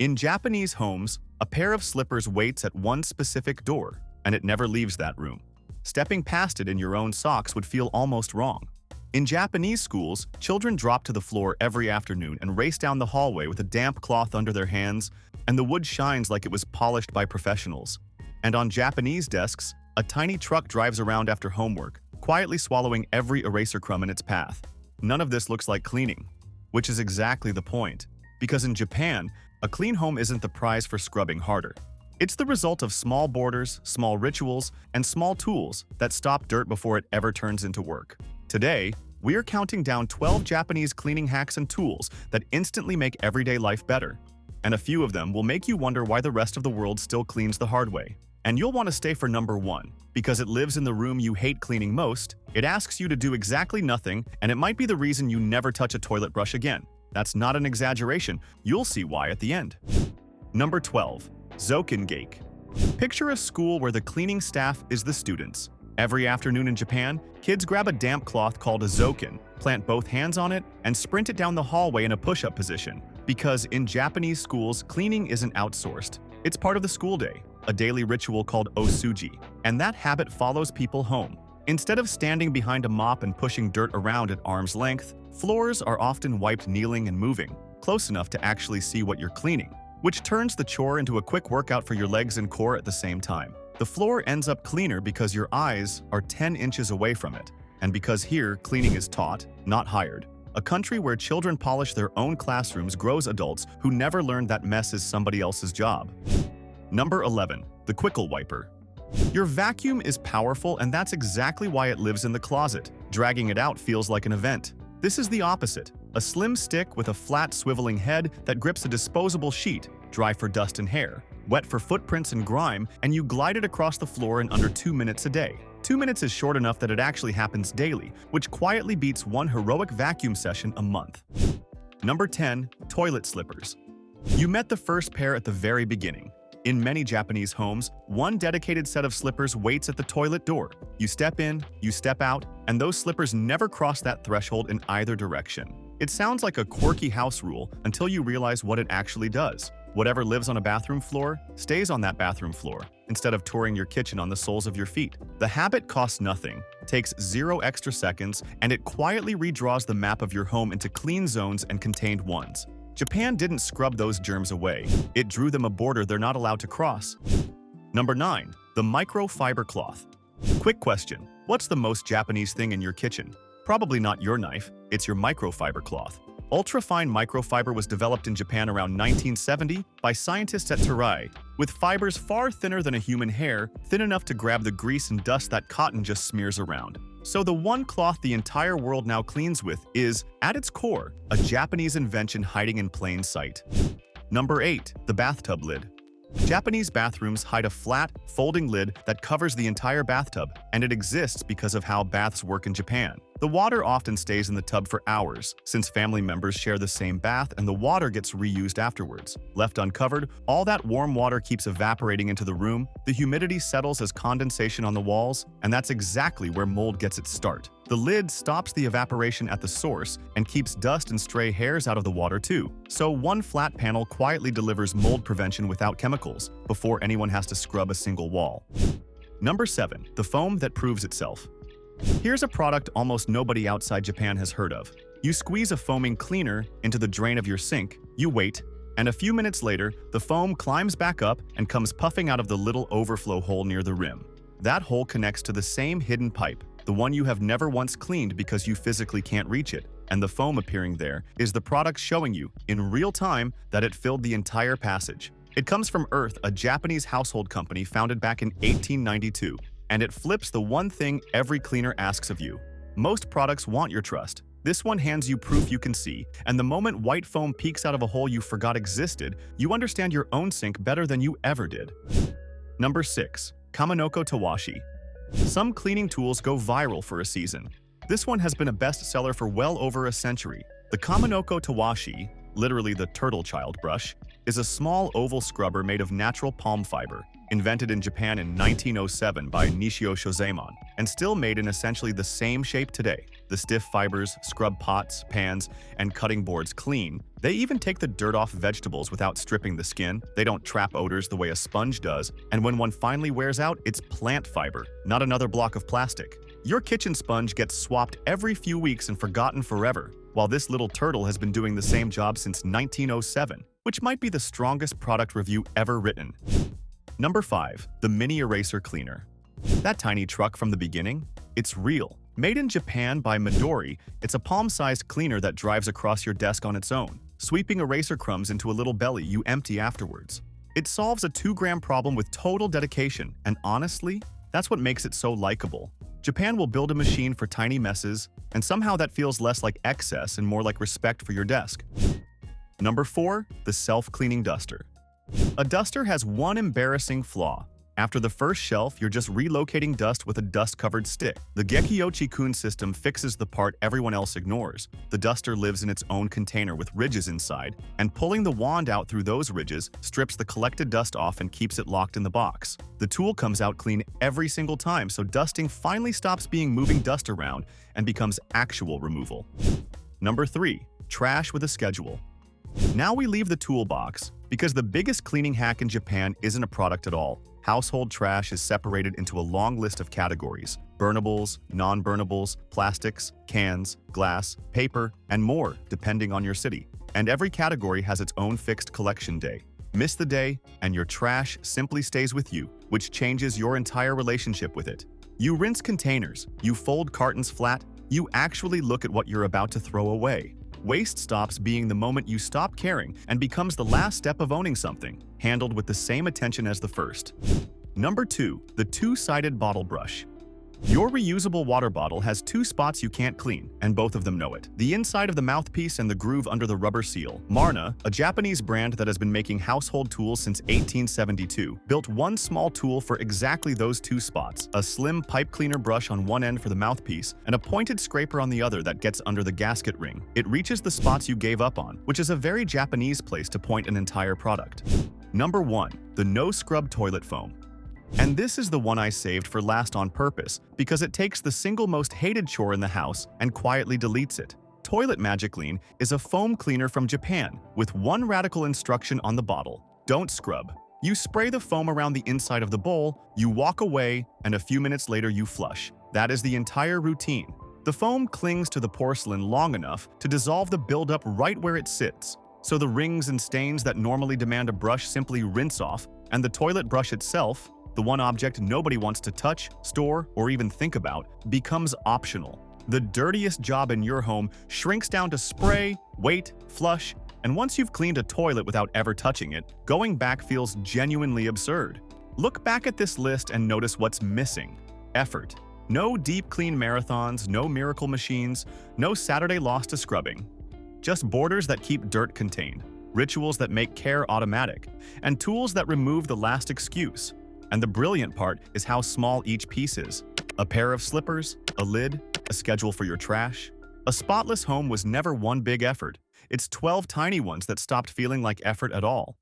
In Japanese homes, a pair of slippers waits at one specific door, and it never leaves that room. Stepping past it in your own socks would feel almost wrong. In Japanese schools, children drop to the floor every afternoon and race down the hallway with a damp cloth under their hands, and the wood shines like it was polished by professionals. And on Japanese desks, a tiny truck drives around after homework, quietly swallowing every eraser crumb in its path. None of this looks like cleaning, which is exactly the point. Because in Japan, a clean home isn't the prize for scrubbing harder. It's the result of small borders, small rituals, and small tools that stop dirt before it ever turns into work. Today, we're counting down 12 Japanese cleaning hacks and tools that instantly make everyday life better. And a few of them will make you wonder why the rest of the world still cleans the hard way. And you'll want to stay for number 1, because it lives in the room you hate cleaning most, it asks you to do exactly nothing, and it might be the reason you never touch a toilet brush again. That's not an exaggeration. You'll see why at the end. Number 12. Zokingake. Picture a school where the cleaning staff is the students. Every afternoon in Japan, kids grab a damp cloth called a zokin, plant both hands on it, and sprint it down the hallway in a push-up position. Because in Japanese schools, cleaning isn't outsourced. It's part of the school day, a daily ritual called osuji, and that habit follows people home. Instead of standing behind a mop and pushing dirt around at arm's length, floors are often wiped kneeling and moving, close enough to actually see what you're cleaning, which turns the chore into a quick workout for your legs and core at the same time. The floor ends up cleaner because your eyes are 10 inches away from it, and because here, cleaning is taught, not hired. A country where children polish their own classrooms grows adults who never learned that mess is somebody else's job. Number 11. The Quickle Wiper. Your vacuum is powerful, and that's exactly why it lives in the closet. Dragging it out feels like an event. This is the opposite. A slim stick with a flat, swiveling head that grips a disposable sheet, dry for dust and hair, wet for footprints and grime, and you glide it across the floor in under 2 minutes a day. 2 minutes is short enough that it actually happens daily, which quietly beats one heroic vacuum session a month. Number 10. Toilet slippers. You met the first pair at the very beginning. In many Japanese homes, one dedicated set of slippers waits at the toilet door. You step in, you step out, and those slippers never cross that threshold in either direction. It sounds like a quirky house rule until you realize what it actually does. Whatever lives on a bathroom floor stays on that bathroom floor, instead of touring your kitchen on the soles of your feet. The habit costs nothing, takes 0 extra seconds, and it quietly redraws the map of your home into clean zones and contained ones. Japan didn't scrub those germs away. It drew them a border they're not allowed to cross. Number 9. The microfiber cloth. Quick question. What's the most Japanese thing in your kitchen? Probably not your knife, it's your microfiber cloth. Ultrafine microfiber was developed in Japan around 1970 by scientists at Terai, with fibers far thinner than a human hair, thin enough to grab the grease and dust that cotton just smears around. So the one cloth the entire world now cleans with is, at its core, a Japanese invention hiding in plain sight. Number 8. The bathtub lid. Japanese bathrooms hide a flat, folding lid that covers the entire bathtub, and it exists because of how baths work in Japan. The water often stays in the tub for hours, since family members share the same bath and the water gets reused afterwards. Left uncovered, all that warm water keeps evaporating into the room, the humidity settles as condensation on the walls, and that's exactly where mold gets its start. The lid stops the evaporation at the source and keeps dust and stray hairs out of the water too. So one flat panel quietly delivers mold prevention without chemicals, before anyone has to scrub a single wall. Number 7. The foam that proves itself. Here's a product almost nobody outside Japan has heard of. You squeeze a foaming cleaner into the drain of your sink, you wait, and a few minutes later, the foam climbs back up and comes puffing out of the little overflow hole near the rim. That hole connects to the same hidden pipe, the one you have never once cleaned because you physically can't reach it, and the foam appearing there is the product showing you, in real time, that it filled the entire passage. It comes from Earth, a Japanese household company founded back in 1892. And it flips the one thing every cleaner asks of you. Most products want your trust. This one hands you proof you can see, and the moment white foam peeks out of a hole you forgot existed, you understand your own sink better than you ever did. Number 6. Kaminoko Tawashi. Some cleaning tools go viral for a season. This one has been a bestseller for well over a century. The Kaminoko Tawashi, literally the turtle child brush, is a small oval scrubber made of natural palm fiber, invented in Japan in 1907 by Nishio Shozaemon, and still made in essentially the same shape today. The stiff fibers scrub pots, pans, and cutting boards clean. They even take the dirt off vegetables without stripping the skin. They don't trap odors the way a sponge does, and when one finally wears out, it's plant fiber, not another block of plastic. Your kitchen sponge gets swapped every few weeks and forgotten forever, while this little turtle has been doing the same job since 1907, which might be the strongest product review ever written. Number 5. The Mini Eraser Cleaner. That tiny truck from the beginning? It's real. Made in Japan by Midori, it's a palm-sized cleaner that drives across your desk on its own, sweeping eraser crumbs into a little belly you empty afterwards. It solves a 2-gram problem with total dedication, and honestly, that's what makes it so likable. Japan will build a machine for tiny messes, and somehow that feels less like excess and more like respect for your desk. Number 4. The Self-Cleaning Duster. A duster has one embarrassing flaw. After the first shelf, you're just relocating dust with a dust-covered stick. The Gekiochi-kun system fixes the part everyone else ignores. The duster lives in its own container with ridges inside, and pulling the wand out through those ridges strips the collected dust off and keeps it locked in the box. The tool comes out clean every single time, so dusting finally stops being moving dust around and becomes actual removal. Number 3. Trash with a schedule. Now we leave the toolbox, because the biggest cleaning hack in Japan isn't a product at all. Household trash is separated into a long list of categories: burnables, non-burnables, plastics, cans, glass, paper, and more, depending on your city. And every category has its own fixed collection day. Miss the day, and your trash simply stays with you, which changes your entire relationship with it. You rinse containers, you fold cartons flat, you actually look at what you're about to throw away. Waste stops being the moment you stop caring and becomes the last step of owning something, handled with the same attention as the first. Number 2. The Two-Sided Bottle Brush. Your reusable water bottle has 2 spots you can't clean, and both of them know it. The inside of the mouthpiece and the groove under the rubber seal. Marna, a Japanese brand that has been making household tools since 1872, built one small tool for exactly those 2 spots: a slim pipe cleaner brush on one end for the mouthpiece, and a pointed scraper on the other that gets under the gasket ring. It reaches the spots you gave up on, which is a very Japanese place to point an entire product. Number 1. The No Scrub Toilet Foam. And this is the one I saved for last on purpose, because it takes the single most hated chore in the house and quietly deletes it. Toilet Magic Clean is a foam cleaner from Japan with one radical instruction on the bottle: don't scrub. You spray the foam around the inside of the bowl, you walk away, and a few minutes later you flush. That is the entire routine. The foam clings to the porcelain long enough to dissolve the buildup right where it sits, so the rings and stains that normally demand a brush simply rinse off, and the toilet brush itself, the one object nobody wants to touch, store, or even think about, becomes optional. The dirtiest job in your home shrinks down to spray, wait, flush, and once you've cleaned a toilet without ever touching it, going back feels genuinely absurd. Look back at this list and notice what's missing: effort. No deep clean marathons, no miracle machines, no Saturday lost to scrubbing. Just borders that keep dirt contained, rituals that make care automatic, and tools that remove the last excuse. And the brilliant part is how small each piece is. A pair of slippers, a lid, a schedule for your trash. A spotless home was never one big effort. It's 12 tiny ones that stopped feeling like effort at all.